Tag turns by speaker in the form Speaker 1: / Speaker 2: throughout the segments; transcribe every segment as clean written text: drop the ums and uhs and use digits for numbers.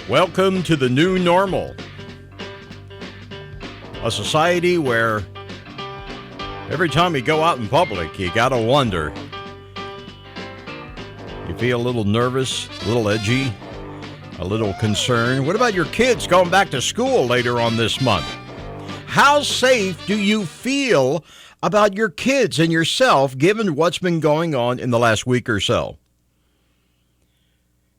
Speaker 1: Welcome to the new normal. A society where every time you go out in public, you gotta wonder. You feel a little nervous, a little edgy, a little concerned. What about your kids going back to school later on this month? How safe do you feel about your kids and yourself given what's been going on in the last week or so?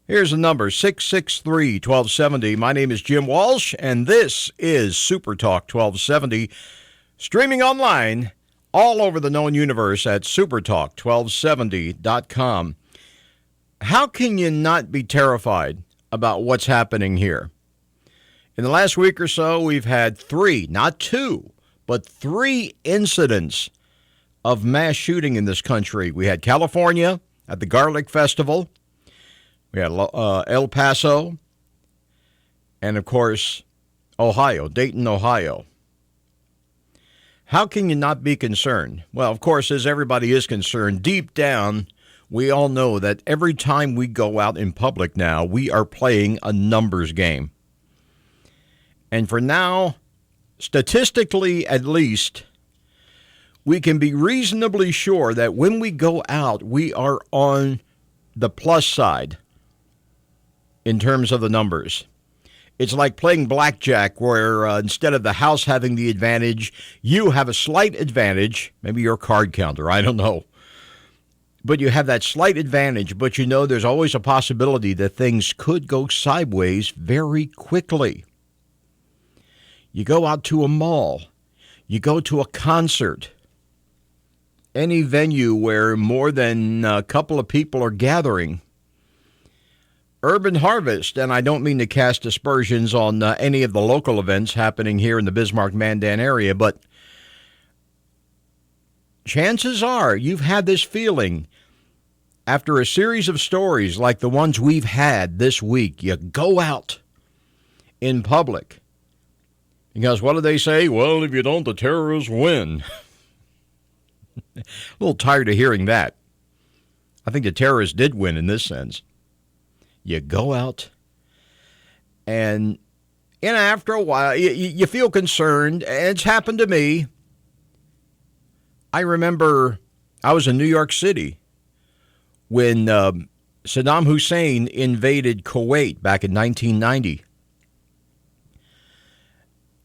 Speaker 1: Here's the number, 663-1270. My name is Jim Walsh, and this is Super Talk 1270, streaming online all over the known universe at supertalk1270.com. How can you not be terrified about what's happening here? In the last week or so, we've had three, not two, but three incidents of mass shooting in this country. We had California at the Garlic Festival. We had El Paso, and of course, Ohio, Dayton, Ohio. How can you not be concerned? Well, of course, as everybody is concerned, deep down, we all know that every time we go out in public now, we are playing a numbers game. And for now, statistically at least, we can be reasonably sure that when we go out, we are on the plus side in terms of the numbers. It's like playing blackjack where instead of the house having the advantage, you have a slight advantage. Maybe you're a card counter, I don't know. But you have that slight advantage, but you know there's always a possibility that things could go sideways very quickly. You go out to a mall, you go to a concert, any venue where more than a couple of people are gathering. Urban Harvest, and I don't mean to cast aspersions on any of the local events happening here in the Bismarck-Mandan area, but chances are you've had this feeling after a series of stories like the ones we've had this week. You go out in public. Because what do they say? Well, if you don't, the terrorists win. A little tired of hearing that. I think the terrorists did win in this sense. You go out, and after a while, you feel concerned. It's happened to me. I remember I was in New York City when Saddam Hussein invaded Kuwait back in 1990.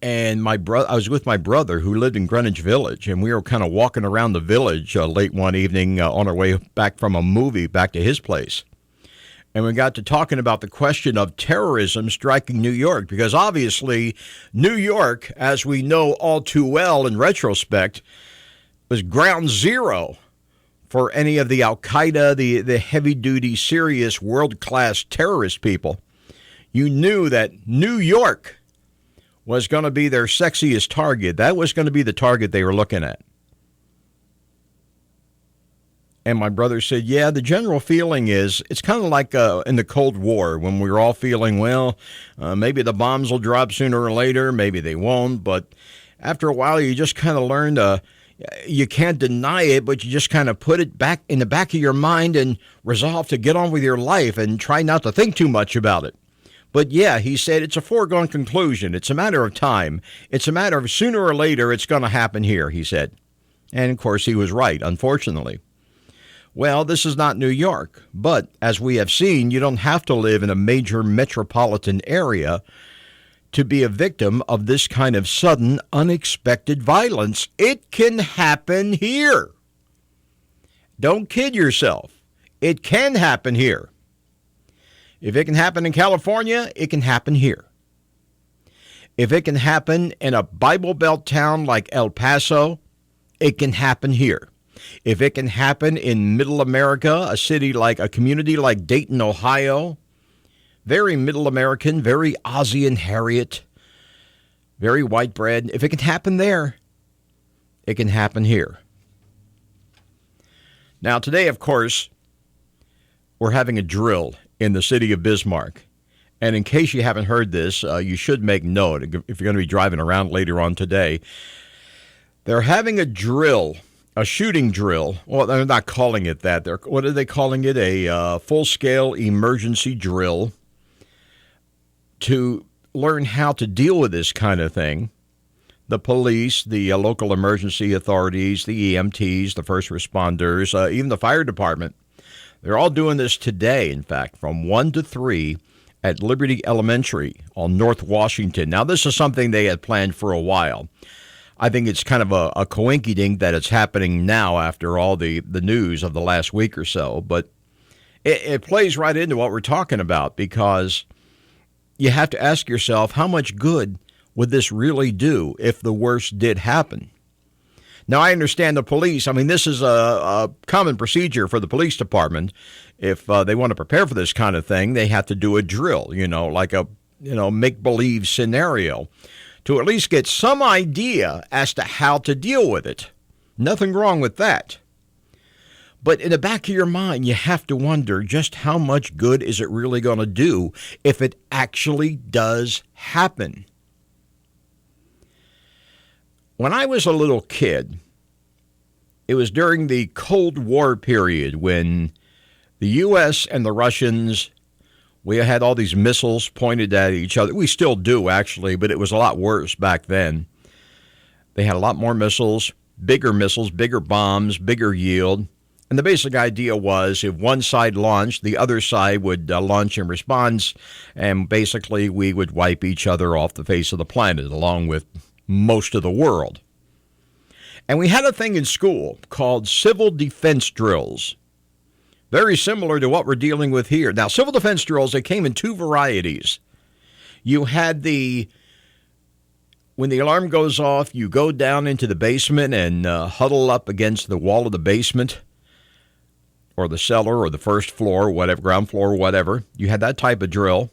Speaker 1: And I was with my brother who lived in Greenwich Village, and we were kind of walking around the village late one evening on our way back from a movie back to his place. And we got to talking about the question of terrorism striking New York, because obviously New York, as we know all too well in retrospect, was ground zero for any of the Al-Qaeda, the heavy-duty, serious, world-class terrorist people. You knew that New York was going to be their sexiest target. That was going to be the target they were looking at. And my brother said, yeah, the general feeling is it's kind of like in the Cold War when we were all feeling, well, maybe the bombs will drop sooner or later, maybe they won't. But after a while, you just kind of learn you can't deny it, but you just kind of put it back in the back of your mind and resolve to get on with your life and try not to think too much about it. But yeah, he said, it's a foregone conclusion. It's a matter of time. It's a matter of sooner or later it's going to happen here, he said. And of course, he was right, unfortunately. Well, this is not New York, but as we have seen, you don't have to live in a major metropolitan area to be a victim of this kind of sudden, unexpected violence. It can happen here. Don't kid yourself. It can happen here. If it can happen in California, it can happen here. If it can happen in a Bible Belt town like El Paso, it can happen here. If it can happen in Middle America, a community like Dayton, Ohio, very Middle American, very Ozzie and Harriet, very white bread. If it can happen there, it can happen here. Now, today, of course, we're having a drill in the city of Bismarck. And in case you haven't heard this, you should make note if you're going to be driving around later on today. They're having a drill, a shooting drill. Well, they're not calling it that. What are they calling it? A full-scale emergency drill to learn how to deal with this kind of thing. The police, the local emergency authorities, the EMTs, the first responders, even the fire department, they're all doing this today, in fact, from 1 to 3 at Liberty Elementary on North Washington. Now, this is something they had planned for a while. I think it's kind of a coincidence that it's happening now after all the news of the last week or so. But it plays right into what we're talking about, because you have to ask yourself, how much good would this really do if the worst did happen? Now, I understand the police. I mean, this is a common procedure for the police department. If they want to prepare for this kind of thing, they have to do a drill, like a make-believe scenario, to at least get some idea as to how to deal with it. Nothing wrong with that. But in the back of your mind, you have to wonder just how much good is it really going to do if it actually does happen. When I was a little kid, it was during the Cold War period when the U.S. and the Russians, we had all these missiles pointed at each other. We still do, actually, but it was a lot worse back then. They had a lot more missiles, bigger bombs, bigger yield. And the basic idea was if one side launched, the other side would launch in response, and basically we would wipe each other off the face of the planet, along with most of the world. And we had a thing in school called civil defense drills. Very similar to what we're dealing with here. Now, civil defense drills, they came in two varieties. You had when the alarm goes off, you go down into the basement and huddle up against the wall of the basement, or the cellar, or the first floor, whatever, ground floor, whatever. You had that type of drill.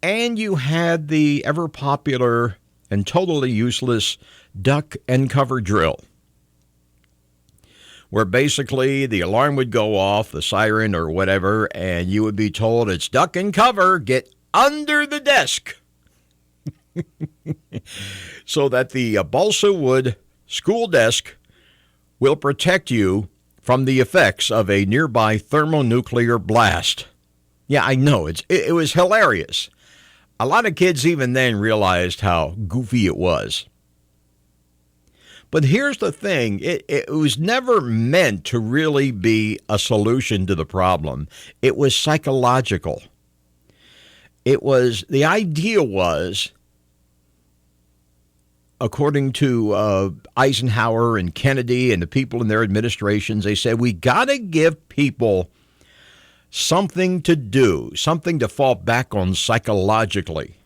Speaker 1: And you had the ever popular and totally useless duck and cover drill, where basically the alarm would go off, the siren or whatever, and you would be told it's duck and cover, get under the desk. So that the balsa wood school desk will protect you from the effects of a nearby thermonuclear blast. Yeah, I know, it was hilarious. A lot of kids even then realized how goofy it was. But here's the thing, it was never meant to really be a solution to the problem. It was psychological. The idea was, according to Eisenhower and Kennedy and the people in their administrations, they said, we got to give people something to do, something to fall back on psychologically,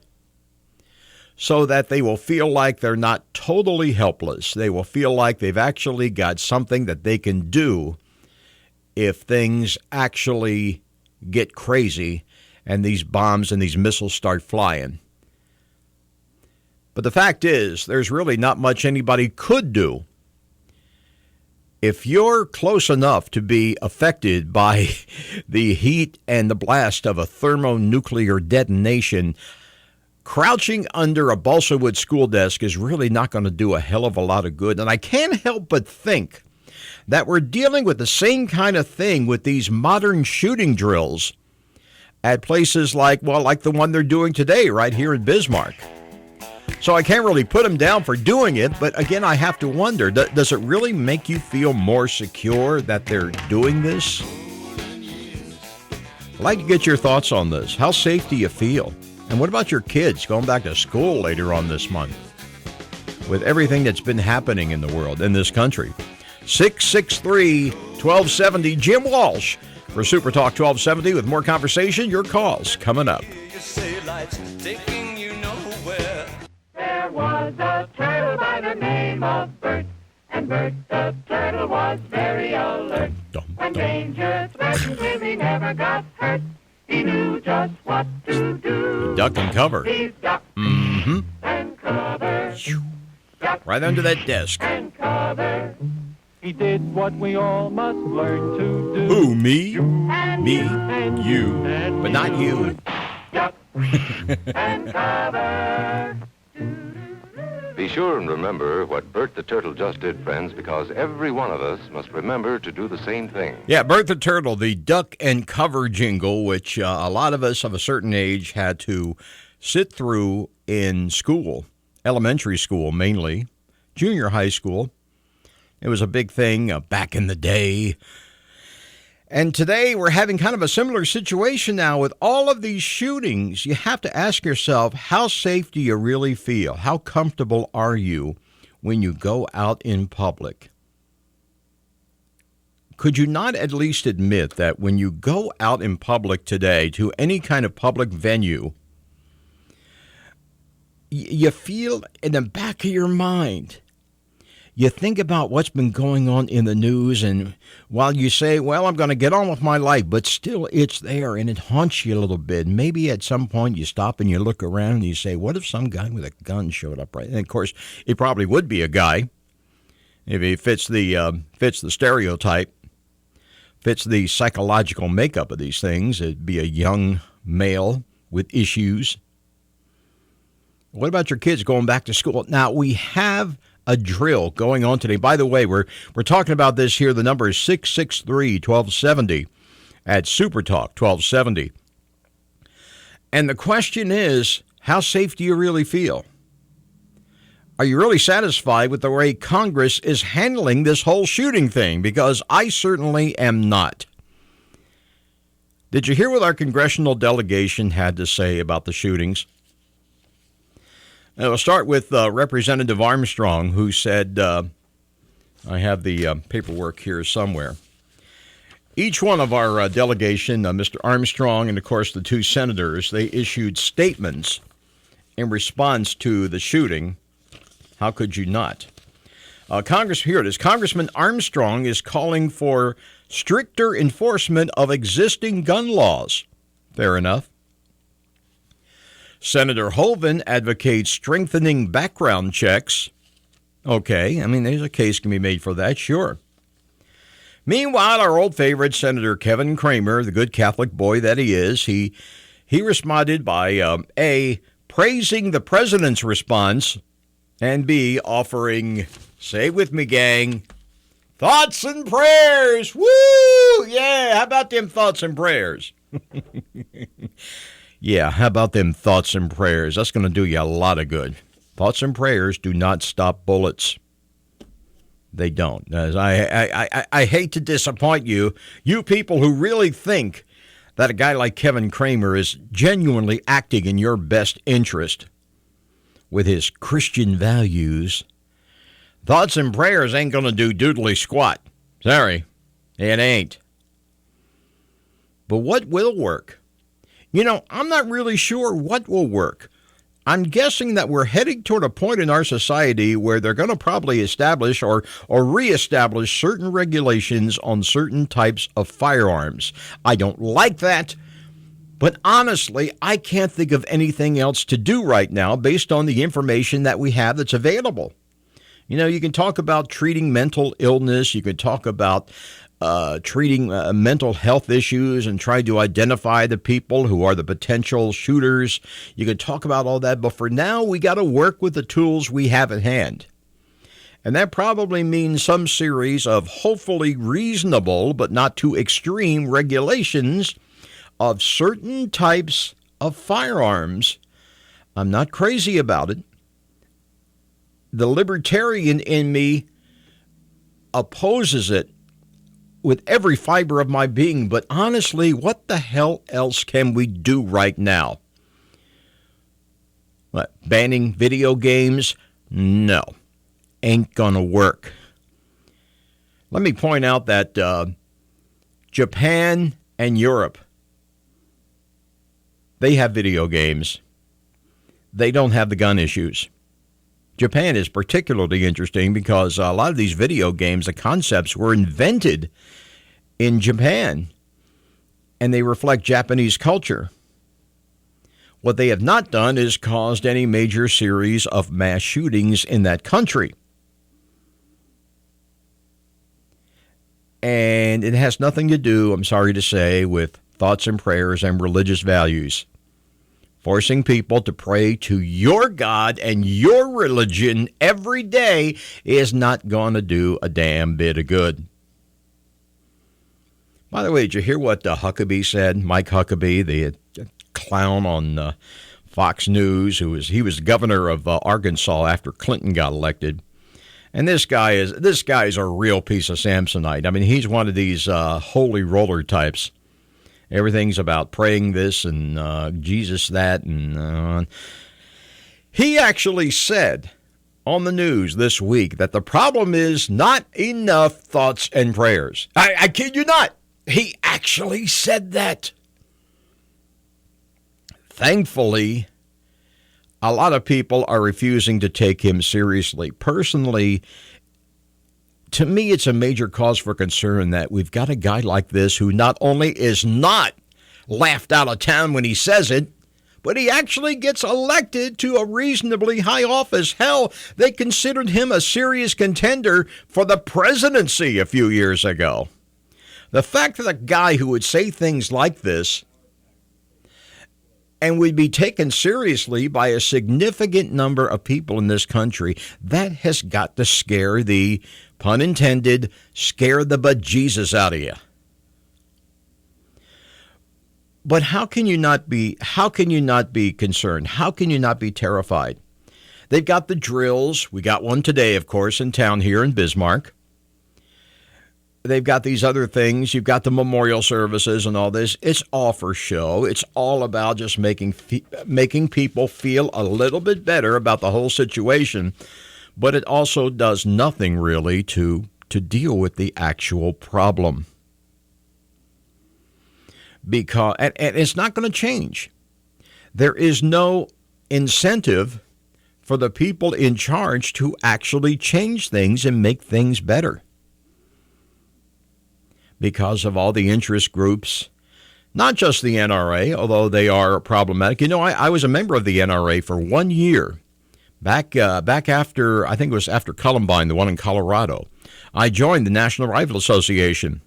Speaker 1: so that they will feel like they're not totally helpless. They will feel like they've actually got something that they can do if things actually get crazy and these bombs and these missiles start flying. But the fact is, there's really not much anybody could do. If you're close enough to be affected by the heat and the blast of a thermonuclear detonation, crouching under a balsa wood school desk is really not going to do a hell of a lot of good. And I can't help but think that we're dealing with the same kind of thing with these modern shooting drills at places like the one they're doing today right here in Bismarck. So I can't really put them down for doing it, but again, I have to wonder, does it really make you feel more secure that they're doing this? I'd like to get your thoughts on this. How safe do you feel? And what about your kids going back to school later on this month with everything that's been happening in the world, in this country? 663-1270, Jim Walsh for Super Talk 1270 with more conversation. Your calls coming up.
Speaker 2: There was a turtle by the name of Bert, and Bert the turtle was very alert. When danger threatened him, he never got hurt. He knew just what to do.
Speaker 1: Duck and cover.
Speaker 2: He ducked and cover.
Speaker 1: Right under that desk.
Speaker 2: And cover.
Speaker 3: He did what we all must learn to do.
Speaker 1: Who, me?
Speaker 2: And
Speaker 1: Me,
Speaker 2: and
Speaker 1: you,
Speaker 3: and
Speaker 1: but not you.
Speaker 2: Duck and cover.
Speaker 4: Be sure and remember what Bert the Turtle just did, friends, because every one of us must remember to do the same thing.
Speaker 1: Yeah, Bert the Turtle, the duck and cover jingle, which a lot of us of a certain age had to sit through in school, elementary school mainly, junior high school. It was a big thing back in the day. And today we're having kind of a similar situation now with all of these shootings. You have to ask yourself, how safe do you really feel? How comfortable are you when you go out in public? Could you not at least admit that when you go out in public today to any kind of public venue, you feel in the back of your mind, you think about what's been going on in the news, and while you say, well, I'm going to get on with my life, but still it's there, and it haunts you a little bit. Maybe at some point you stop and you look around and you say, what if some guy with a gun showed up right? And of course, it probably would be a guy if he fits the stereotype, fits the psychological makeup of these things. It'd be a young male with issues. What about your kids going back to school? Now, we have a drill going on today. By the way, we're talking about this here. The number is 663-1270 at Super Talk 1270. And the question is, how safe do you really feel? Are you really satisfied with the way Congress is handling this whole shooting thing? Because I certainly am not. Did you hear what our congressional delegation had to say about the shootings? We'll start with Representative Armstrong, who said, I have the paperwork here somewhere. Each one of our delegation, Mr. Armstrong and, of course, the two senators, they issued statements in response to the shooting. How could you not? Here it is. Congressman Armstrong is calling for stricter enforcement of existing gun laws. Fair enough. Senator Hoeven advocates strengthening background checks. Okay, I mean, there's a case can be made for that, sure. Meanwhile, our old favorite, Senator Kevin Cramer, the good Catholic boy that he is, he responded by A, praising the president's response, and B, offering, say it with me, gang, thoughts and prayers. Woo! Yeah, how about them thoughts and prayers? Yeah, how about them thoughts and prayers? That's going to do you a lot of good. Thoughts and prayers do not stop bullets. They don't. As I hate to disappoint you people who really think that a guy like Kevin Cramer is genuinely acting in your best interest with his Christian values. Thoughts and prayers ain't going to do doodly squat. Sorry, it ain't. But what will work? You know, I'm not really sure what will work. I'm guessing that we're heading toward a point in our society where they're going to probably establish or reestablish certain regulations on certain types of firearms. I don't like that, but honestly, I can't think of anything else to do right now based on the information that we have that's available. You know, you can talk about treating mental illness. You can talk about treating mental health issues and try to identify the people who are the potential shooters. You can talk about all that, but for now, we got to work with the tools we have at hand. And that probably means some series of hopefully reasonable but not too extreme regulations of certain types of firearms. I'm not crazy about it. The libertarian in me opposes it with every fiber of my being, but honestly, what the hell else can we do right now? What, banning video games? No, ain't gonna work. Let me point out that Japan and Europe, they have video games. They don't have the gun issues. Japan is particularly interesting because a lot of these video games, the concepts were invented in Japan, and they reflect Japanese culture. What they have not done is caused any major series of mass shootings in that country. And it has nothing to do, I'm sorry to say, with thoughts and prayers and religious values. forcing people to pray to your God and your religion every day is not going to do a damn bit of good. By the way, did you hear what Huckabee said? Mike Huckabee, the clown on Fox News, he was governor of Arkansas after Clinton got elected. And this guy is a real piece of Samsonite. I mean, he's one of these holy roller types. Everything's about praying this and Jesus that. And he actually said on the news this week that the problem is not enough thoughts and prayers. I kid you not. He actually said that. Thankfully, a lot of people are refusing to take him seriously. Personally, to me, it's a major cause for concern that we've got a guy like this who not only is not laughed out of town when he says it, but he actually gets elected to a reasonably high office. Hell, they considered him a serious contender for the presidency a few years ago. The fact that a guy who would say things like this and would be taken seriously by a significant number of people in this country, that has got to scare the, pun intended, scare the bejesus out of you. But how can you not be concerned? How can you not be terrified? They've got the drills. We got one today, of course, in town here in Bismarck. They've got these other things. You've got the memorial services and all this. It's all for show. It's all about just making people feel a little bit better about the whole situation. But it also does nothing really to deal with the actual problem. Because and it's not going to change. There is no incentive for the people in charge to actually change things and make things better. Because of all the interest groups, not just the NRA, although they are problematic. You know, I was a member of the NRA for 1 year, back after, I think it was after Columbine, the one in Colorado. I joined the National Rifle Association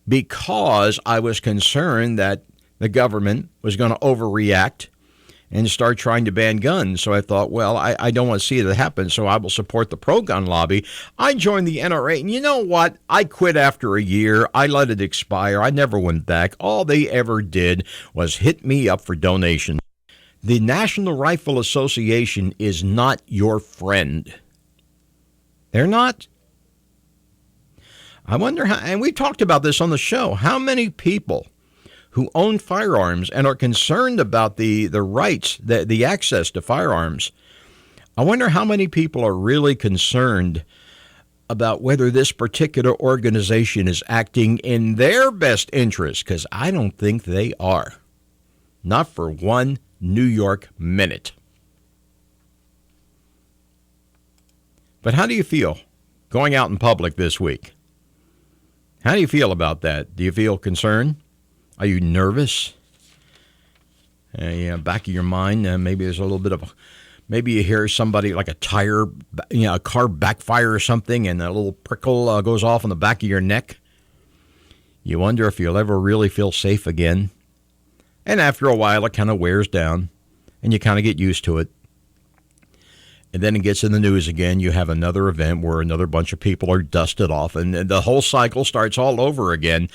Speaker 1: because I was concerned that the government was going to overreact and start trying to ban guns. So I thought, well, I don't want to see it happen, so I will support the pro-gun lobby. I joined the NRA, and you know what? I quit after a year. I let it expire. I never went back. All they ever did was hit me up for donations. The National Rifle Association is not your friend. They're not. I wonder how, and we talked about this on the show, how many people who own firearms and are concerned about the rights, the access to firearms. I wonder how many people are really concerned about whether this particular organization is acting in their best interest, because I don't think they are. Not for 1 New York minute. But how do you feel going out in public this week? How do you feel about that? Do you feel concerned? Are you nervous? Back of your mind, maybe there's a little bit of, maybe you hear somebody like a tire, a car backfire or something, and a little prickle goes off on the back of your neck. You wonder if you'll ever really feel safe again. And after a while, it kind of wears down, and you kind of get used to it. And then it gets in the news again. You have another event where another bunch of people are dusted off, and the whole cycle starts all over again.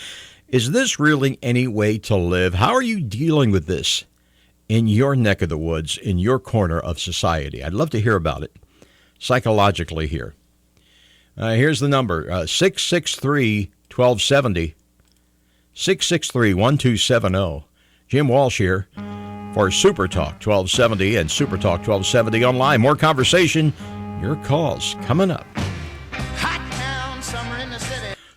Speaker 1: Is this really any way to live? How are you dealing with this in your neck of the woods, in your corner of society? I'd love to hear about it psychologically here. Here's the number, 663-1270, 663-1270. Jim Walsh here for Super Talk 1270 and Super Talk 1270 online. More conversation, your calls coming up.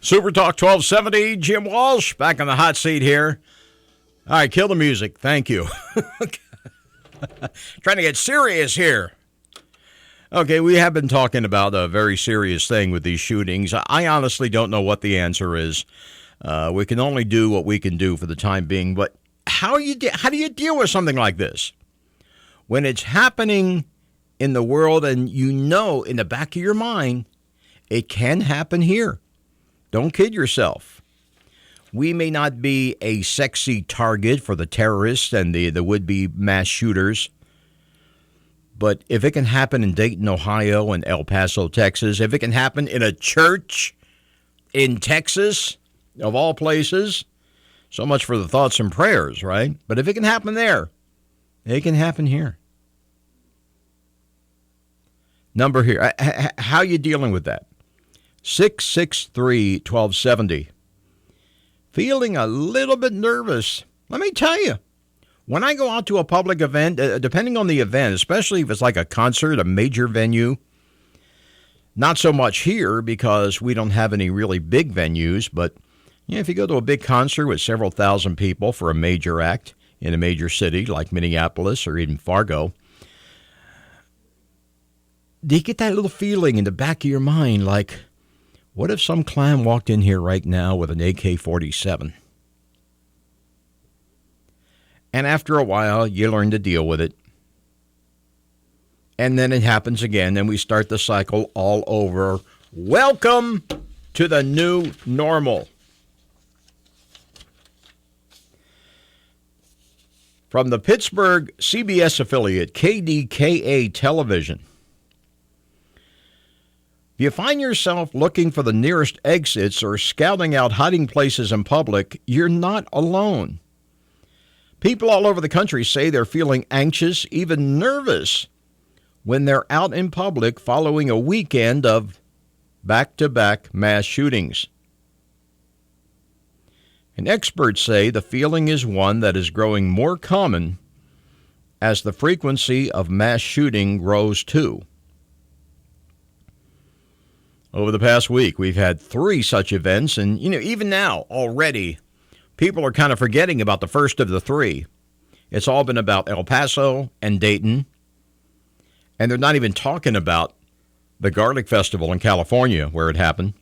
Speaker 1: Super Talk 1270, Jim Walsh, back on the hot seat here. All right, kill the music. Thank you. Trying to get serious here. Okay, we have been talking about a very serious thing with these shootings. I honestly don't know what the answer is. We can only do what we can do for the time being. But how do you deal with something like this? When it's happening in the world and you know in the back of your mind, it can happen here. Don't kid yourself. We may not be a sexy target for the terrorists and the would-be mass shooters, but if it can happen in Dayton, Ohio, and El Paso, Texas, if it can happen in a church in Texas, of all places, so much for the thoughts and prayers, right? But if it can happen there, it can happen here. Number here. How are you dealing with that? 663-1270. Feeling a little bit nervous. Let me tell you, when I go out to a public event, depending on the event, especially if it's like a concert, a major venue, not so much here because we don't have any really big venues, but if you go to a big concert with several thousand people for a major act in a major city like Minneapolis or even Fargo, do you get that little feeling in the back of your mind like, what if some clown walked in here right now with an AK-47? And after a while, you learn to deal with it. And then it happens again, and we start the cycle all over. Welcome to the new normal. From the Pittsburgh CBS affiliate, KDKA Television. If you find yourself looking for the nearest exits or scouting out hiding places in public, you're not alone. People all over the country say they're feeling anxious, even nervous, when they're out in public following a weekend of back-to-back mass shootings. And experts say the feeling is one that is growing more common as the frequency of mass shooting grows too. Over the past week, we've had 3 such events, and even now, already, people are kind of forgetting about the first of the 3. It's all been about El Paso and Dayton, and they're not even talking about the Garlic Festival in California where it happened.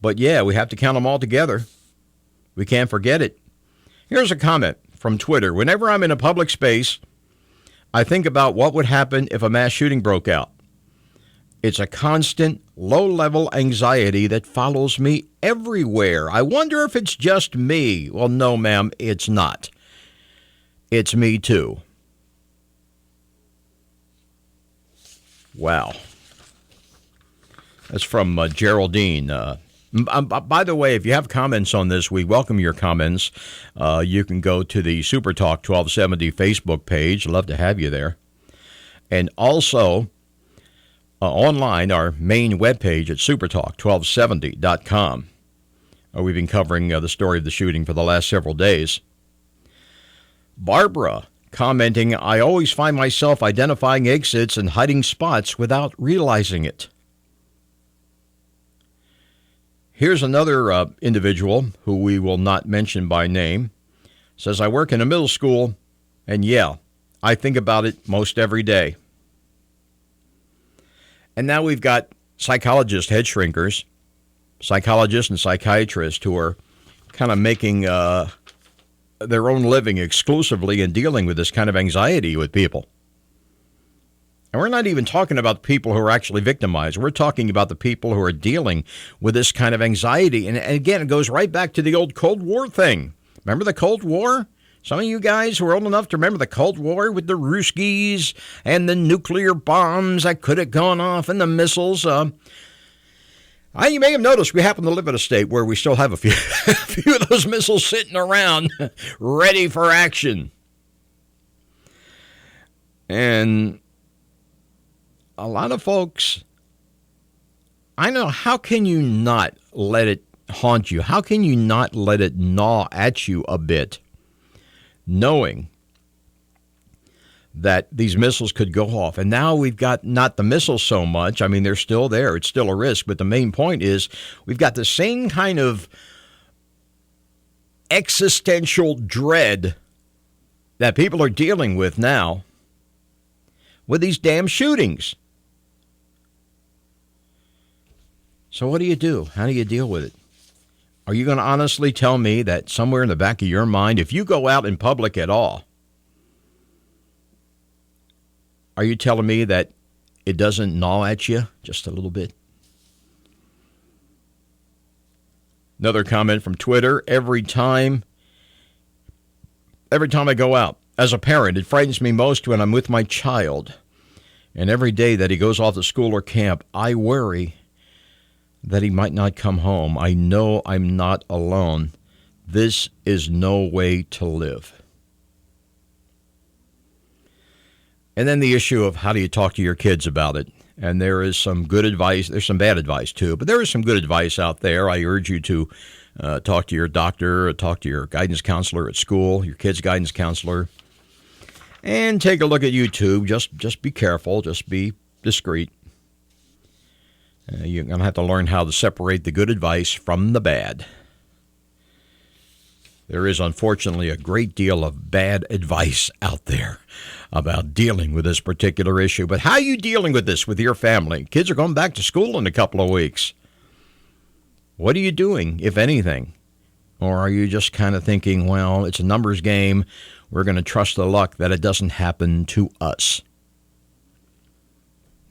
Speaker 1: But yeah, we have to count them all together. We can't forget it. Here's a comment from Twitter. Whenever I'm in a public space, I think about what would happen if a mass shooting broke out. It's a constant, low-level anxiety that follows me everywhere. I wonder if it's just me. Well, no, ma'am, it's not. It's me, too. Wow. That's from Geraldine. By the way, if you have comments on this, we welcome your comments. You can go to the Super Talk 1270 Facebook page. Love to have you there. And also, online, our main webpage at supertalk1270.com. We've been covering the story of the shooting for the last several days. Barbara commenting, I always find myself identifying exits and hiding spots without realizing it. Here's another individual who we will not mention by name. Says, I work in a middle school, and yeah, I think about it most every day. And now we've got psychologists, head shrinkers, psychologists and psychiatrists who are kind of making their own living exclusively in dealing with this kind of anxiety with people. And we're not even talking about people who are actually victimized. We're talking about the people who are dealing with this kind of anxiety. And again, it goes right back to the old Cold War thing. Remember the Cold War? Some of you guys who are old enough to remember the Cold War with the Ruskies and the nuclear bombs that could have gone off and the missiles. You may have noticed we happen to live in a state where we still have a few of those missiles sitting around ready for action. And a lot of folks, I know, how can you not let it haunt you? How can you not let it gnaw at you a bit? Knowing that these missiles could go off. And now we've got not the missiles so much. I mean, they're still there. It's still a risk. But the main point is we've got the same kind of existential dread that people are dealing with now with these damn shootings. So what do you do? How do you deal with it? Are you going to honestly tell me that somewhere in the back of your mind, if you go out in public at all, are you telling me that it doesn't gnaw at you just a little bit? Another comment from Twitter. Every time I go out, as a parent, it frightens me most when I'm with my child. And every day that he goes off to school or camp, I worry that he might not come home. I know I'm not alone. This is no way to live. And then the issue of how do you talk to your kids about it? And there is some good advice. There's some bad advice, too. But there is some good advice out there. I urge you to talk to your doctor, or talk to your guidance counselor at school, your kid's guidance counselor, and take a look at YouTube. Just be careful. Just be discreet. You're going to have to learn how to separate the good advice from the bad. There is, unfortunately, a great deal of bad advice out there about dealing with this particular issue. But how are you dealing with this with your family? Kids are going back to school in a couple of weeks. What are you doing, if anything? Or are you just kind of thinking, well, it's a numbers game. We're going to trust the luck that it doesn't happen to us.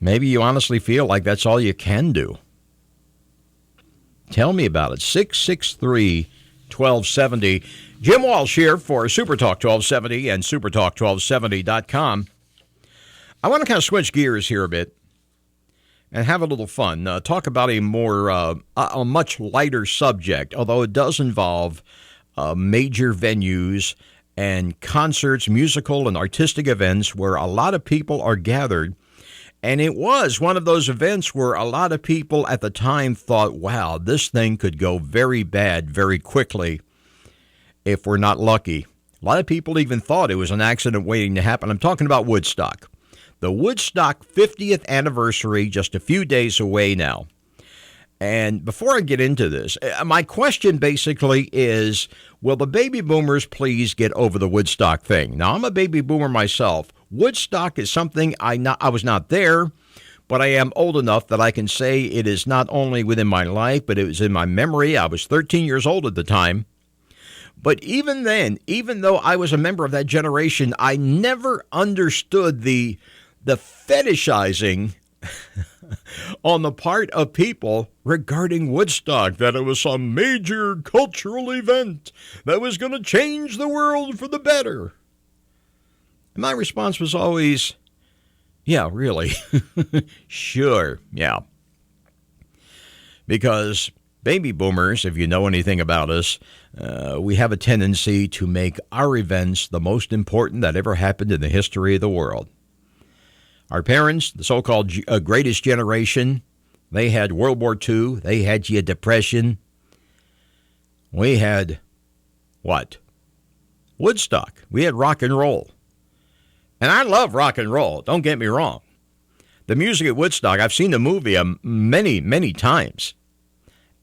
Speaker 1: Maybe you honestly feel like that's all you can do. Tell me about it. 663-1270. Jim Walsh here for Supertalk 1270 and supertalk1270.com. I want to kind of switch gears here a bit and have a little fun. Talk about a much lighter subject, although it does involve major venues and concerts, musical and artistic events where a lot of people are gathered. And it was one of those events where a lot of people at the time thought, wow, this thing could go very bad very quickly if we're not lucky. A lot of people even thought it was an accident waiting to happen. I'm talking about Woodstock. The Woodstock 50th anniversary, just a few days away now. And before I get into this, my question basically is, will the baby boomers please get over the Woodstock thing? Now, I'm a baby boomer myself. Woodstock is something I was not there, but I am old enough that I can say it is not only within my life, but it was in my memory. I was 13 years old at the time. But even then, even though I was a member of that generation, I never understood the fetishizing on the part of people regarding Woodstock, that it was some major cultural event that was going to change the world for the better. And my response was always, yeah, really. Sure, yeah. Because baby boomers, if you know anything about us, we have a tendency to make our events the most important that ever happened in the history of the world. Our parents, the so-called greatest generation, they had World War II. They had the Depression. We had what? Woodstock. We had rock and roll. And I love rock and roll. Don't get me wrong. The music at Woodstock, I've seen the movie many, many times.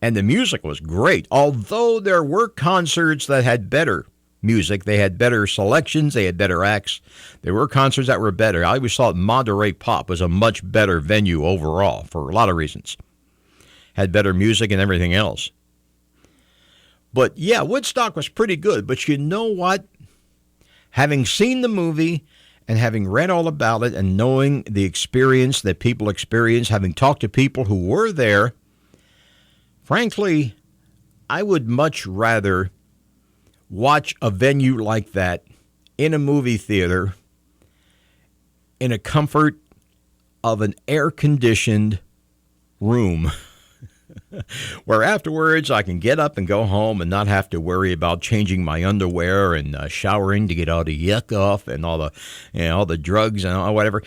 Speaker 1: And the music was great. Although there were concerts that had better music, they had better selections, they had better acts. There were concerts that were better. I always thought Monterey Pop was a much better venue overall for a lot of reasons. Had better music and everything else. But yeah, Woodstock was pretty good. But you know what? Having seen the movie and having read all about it and knowing the experience that people experience, having talked to people who were there, frankly, I would much rather watch a venue like that in a movie theater in a comfort of an air-conditioned room where afterwards I can get up and go home and not have to worry about changing my underwear and showering to get all the yuck off and all the drugs and all whatever.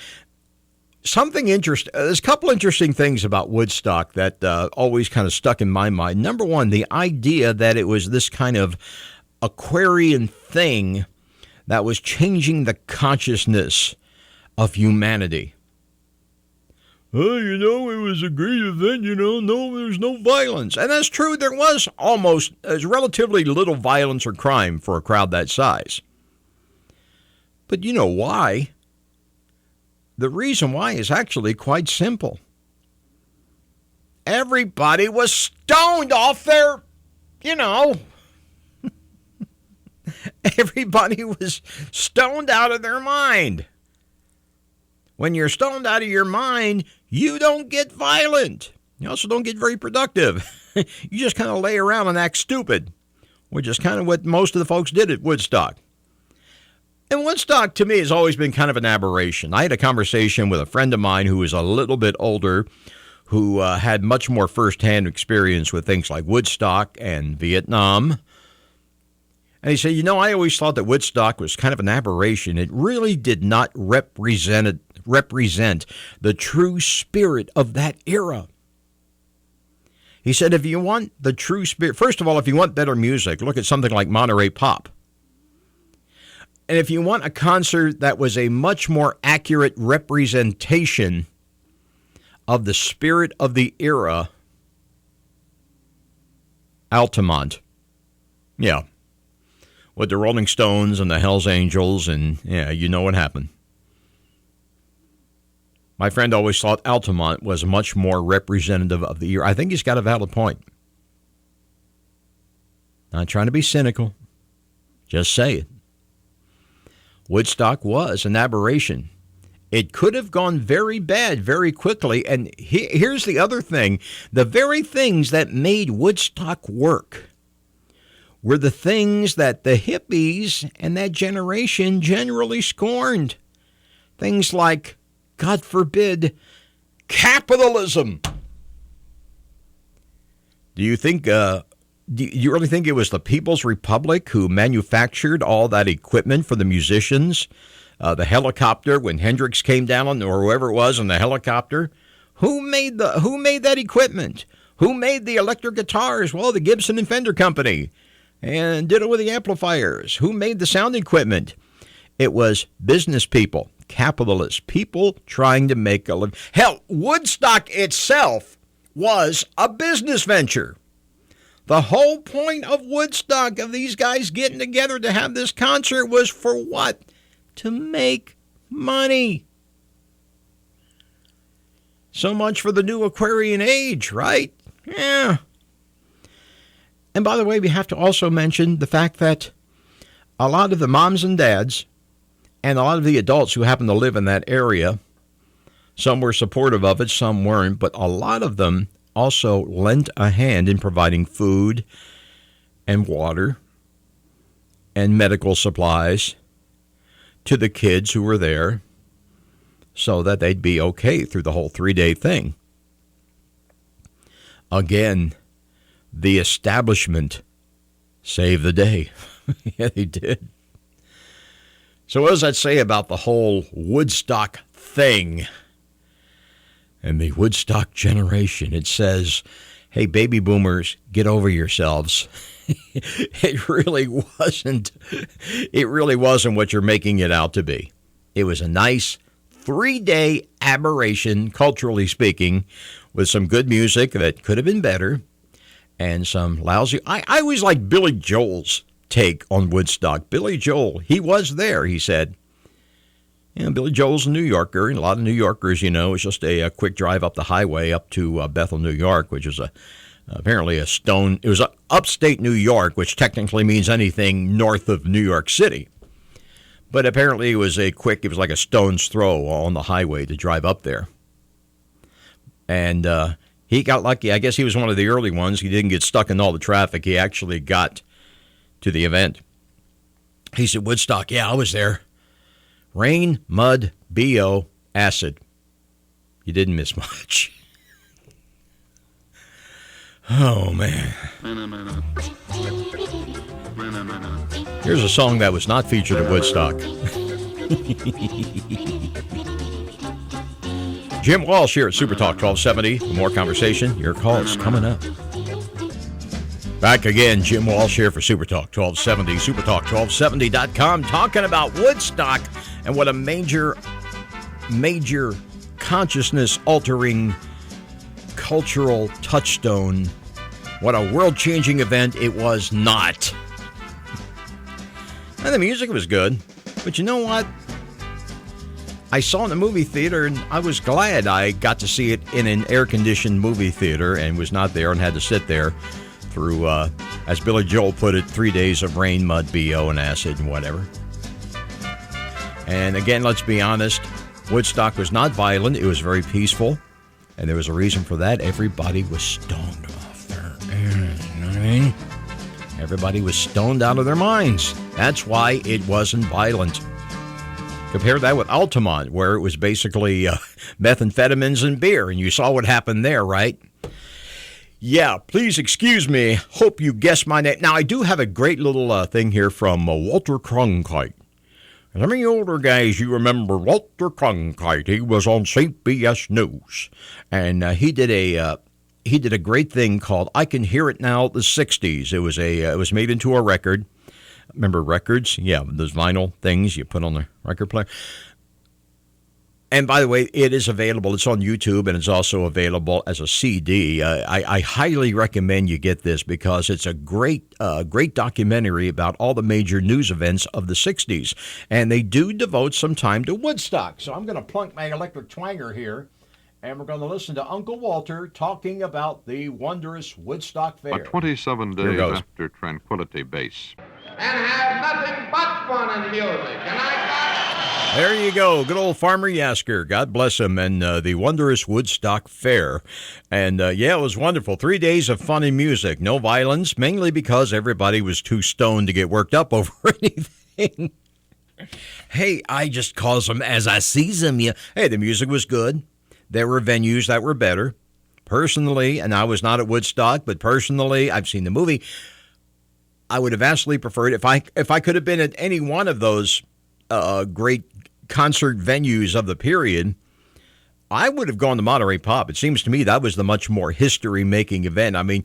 Speaker 1: Something interesting. There's a couple interesting things about Woodstock that always kind of stuck in my mind. Number one, the idea that it was this kind of Aquarian thing that was changing the consciousness of humanity. Oh, it was a great event, there's no violence. And that's true. There's relatively little violence or crime for a crowd that size. But you know why? The reason why is actually quite simple. Everybody was stoned off their, everybody was stoned out of their mind. When you're stoned out of your mind, you don't get violent. You also don't get very productive. You just kind of lay around and act stupid, which is kind of what most of the folks did at Woodstock. And Woodstock, to me, has always been kind of an aberration. I had a conversation with a friend of mine who was a little bit older, who had much more firsthand experience with things like Woodstock and Vietnam. And he said, I always thought that Woodstock was kind of an aberration. It really did not represent the true spirit of that era. He said, if you want the true spirit, first of all, if you want better music, look at something like Monterey Pop. And if you want a concert that was a much more accurate representation of the spirit of the era, Altamont. Yeah. With the Rolling Stones and the Hells Angels, and yeah, you know what happened. My friend always thought Altamont was much more representative of the era. I think he's got a valid point. Not trying to be cynical. Just say it. Woodstock was an aberration. It could have gone very bad very quickly. And here's the other thing. The very things that made Woodstock work were the things that the hippies and that generation generally scorned. Things like, God forbid, capitalism. Do you really think it was the People's Republic who manufactured all that equipment for the musicians? The helicopter, when Hendrix came down, or whoever it was in the helicopter? Who made that equipment? Who made the electric guitars? Well, the Gibson and Fender Company. And did it with the amplifiers. Who made the sound equipment? It was business people, capitalists, people trying to make a living. Hell, Woodstock itself was a business venture. The whole point of Woodstock, of these guys getting together to have this concert, was for what? To make money. So much for the new Aquarian age, right? Yeah. And by the way, we have to also mention the fact that a lot of the moms and dads and a lot of the adults who happen to live in that area, some were supportive of it, some weren't, but a lot of them also lent a hand in providing food and water and medical supplies to the kids who were there so that they'd be okay through the whole 3-day thing. Again, the establishment saved the day. Yeah, they did. So what does that say about the whole Woodstock thing and the Woodstock generation? It says, hey, baby boomers, get over yourselves. It really wasn't what you're making it out to be. It was a nice 3-day aberration, culturally speaking, with some good music that could have been better. And some lousy. I always liked Billy Joel's take on Woodstock. Billy Joel, he was there, he said. Billy Joel's a New Yorker, and a lot of New Yorkers, it's just a quick drive up the highway up to Bethel, New York, which is apparently a stone. It was upstate New York, which technically means anything north of New York City. But apparently it was like a stone's throw on the highway to drive up there. And he got lucky. I guess he was one of the early ones. He didn't get stuck in all the traffic. He actually got to the event. He said, Woodstock, yeah, I was there. Rain, mud, B.O., acid. You didn't miss much. Oh, man. Here's a song that was not featured at Woodstock. Jim Walsh here at Super Talk 1270. For more conversation, your calls coming up. Back again, Jim Walsh here for Super Talk 1270, supertalk1270.com, talking about Woodstock and what a major consciousness-altering cultural touchstone, what a world-changing event it was not. And the music was good, but you know what? I saw it in the movie theater, and I was glad I got to see it in an air-conditioned movie theater and was not there and had to sit there through, as Billy Joel put it, 3 days of rain, mud, B.O., and acid and whatever. And again, let's be honest, Woodstock was not violent. It was very peaceful, and there was a reason for that. Everybody was stoned off their mean? Everybody was stoned out of their minds. That's why it wasn't violent. Compare that with Altamont, where it was basically methamphetamines and beer, and you saw what happened there, right? Yeah, please excuse me. Hope you guessed my name. Now, I do have a great little thing here from Walter Cronkite. Some of you older guys, you remember Walter Cronkite. He was on CBS News, and he did a great thing called "I Can Hear It Now." The '60s. It was made into a record. Remember records? Yeah, those vinyl things you put on the record player. And by the way, it is available. It's on YouTube, and it's also available as a CD. I highly recommend you get this because it's a great documentary about all the major news events of the 60s. And they do devote some time to Woodstock. So I'm going to plunk my electric twanger here, and we're going to listen to Uncle Walter talking about the wondrous Woodstock Fair.
Speaker 5: 27 days after Tranquility Base.
Speaker 6: And have nothing but fun and music. And
Speaker 1: There you go. Good old Farmer Yasker. God bless him. And the wondrous Woodstock Fair. And, yeah, it was wonderful. 3 days of fun and music. No violence, mainly because everybody was too stoned to get worked up over anything. Hey, I just calls them as I sees them. Yeah. Hey, the music was good. There were venues that were better. Personally, and I was not at Woodstock, but personally, I've seen the movie. I would have vastly preferred if I could have been at any one of those great concert venues of the period, I would have gone to Monterey Pop. It seems to me that was the much more history-making event. I mean,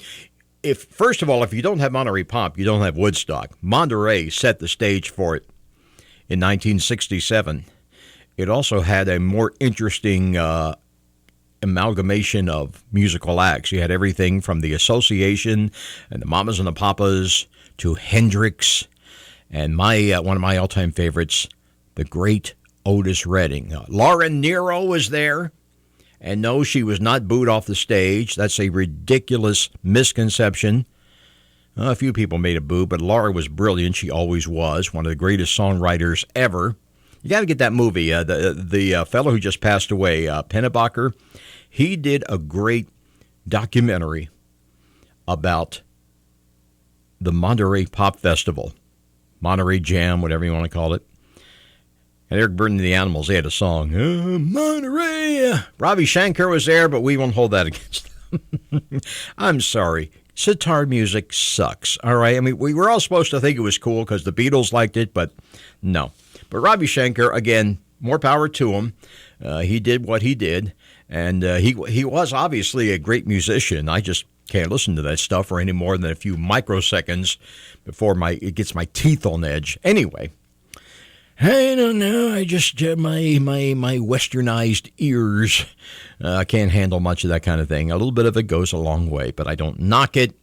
Speaker 1: first of all, if you don't have Monterey Pop, you don't have Woodstock. Monterey set the stage for it in 1967. It also had a more interesting amalgamation of musical acts. You had everything from the Association and the Mamas and the Papas to Hendrix, and one of my all-time favorites, the great Otis Redding. Laura Nero was there, and no, she was not booed off the stage. That's a ridiculous misconception. A few people made a boo, but Laura was brilliant. She always was one of the greatest songwriters ever. You got to get that movie. The fellow who just passed away, Pennebaker, he did a great documentary about the Monterey Pop Festival, Monterey Jam, whatever you want to call it. And Eric Burden and the Animals, they had a song, Monterey. Ravi Shankar was there, but we won't hold that against them. I'm sorry. Sitar music sucks, all right? I mean, we were all supposed to think it was cool because the Beatles liked it, but no. But Ravi Shankar, again, more power to him. He did what he did, and he was obviously a great musician. I just can't listen to that stuff for any more than a few microseconds before it gets my teeth on edge. Anyway, I don't know. I just my westernized ears can't handle much of that kind of thing. A little bit of it goes a long way, but I don't knock it.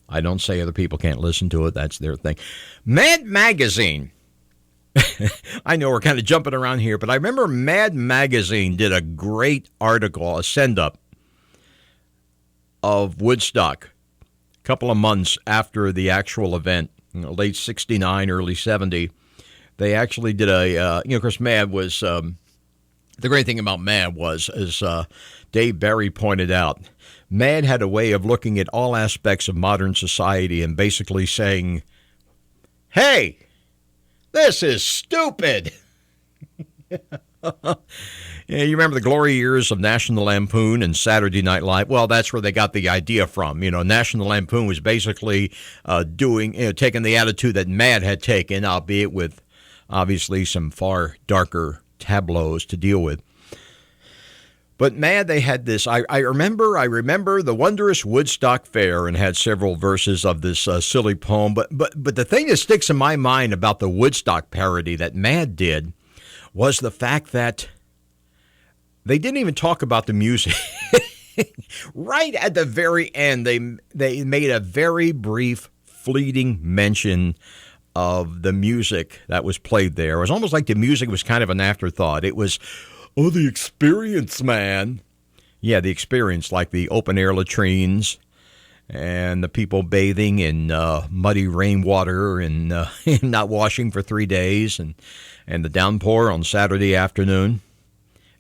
Speaker 1: I don't say other people can't listen to it. That's their thing. Mad Magazine. I know we're kind of jumping around here, but I remember Mad Magazine did a great article, a send-up of Woodstock a couple of months after the actual event, late 69, early 70. They actually did of course, Mad was, the great thing about Mad was, as Dave Barry pointed out, Mad had a way of looking at all aspects of modern society and basically saying, hey, this is stupid. Yeah, you remember the glory years of National Lampoon and Saturday Night Live? Well, that's where they got the idea from. National Lampoon was basically taking the attitude that Mad had taken, albeit with obviously some far darker tableaus to deal with. But Mad, they had this. I remember the wondrous Woodstock Fair, and had several verses of this silly poem. But the thing that sticks in my mind about the Woodstock parody that Mad did was the fact that they didn't even talk about the music. Right at the very end, they made a very brief, fleeting mention of the music that was played there. It was almost like the music was kind of an afterthought. It was, the experience, man. Yeah, the experience, like the open-air latrines and the people bathing in muddy rainwater and not washing for 3 days and the downpour on Saturday afternoon.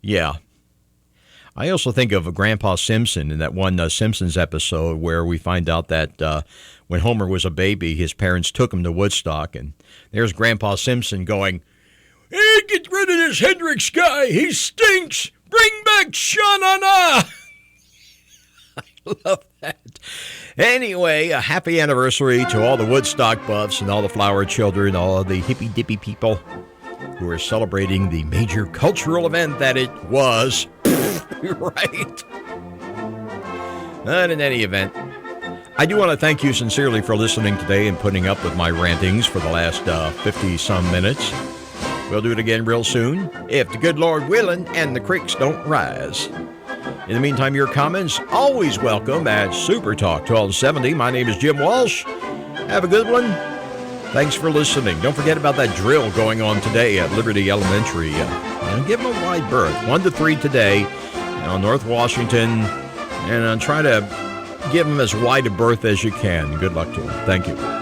Speaker 1: Yeah. I also think of Grandpa Simpson in that one Simpsons episode where we find out that when Homer was a baby, his parents took him to Woodstock, and there's Grandpa Simpson going, "Hey, get rid of this Hendrix guy. He stinks. Bring back Sha-na-na." I love that. Anyway, a happy anniversary to all the Woodstock buffs and all the flower children, all of the hippy-dippy people who are celebrating the major cultural event that it was. Right. And in any event, I do want to thank you sincerely for listening today and putting up with my rantings for the last 50-some minutes. We'll do it again real soon, if the good Lord willing and the creeks don't rise. In the meantime, your comments always welcome at Super Talk 1270. My name is Jim Walsh. Have a good one. Thanks for listening. Don't forget about that drill going on today at Liberty Elementary. Give them a wide berth, 1 to 3 today on North Washington, and try to give them as wide a berth as you can. Good luck to them. Thank you.